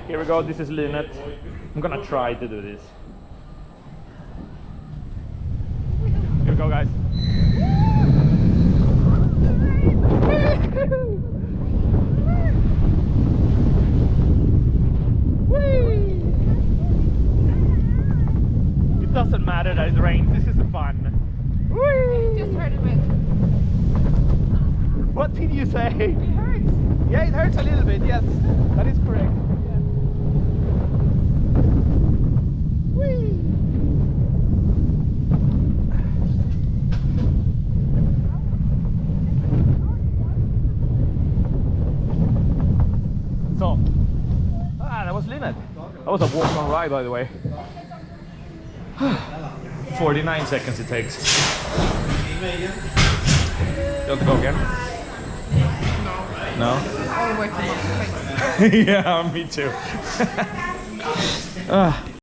Here we go, this is Lynet. I'm gonna try to do this. Here we go, guys. It doesn't matter that it rains, this is fun. I just heard a bit. What did you say? It hurts. Yeah, it hurts a little bit, yes. That is correct. So, that was Lynet. That was a walk-on ride, by the way. 49 seconds it takes. You want to go again? No? All the way to Thanks. Yeah, me too.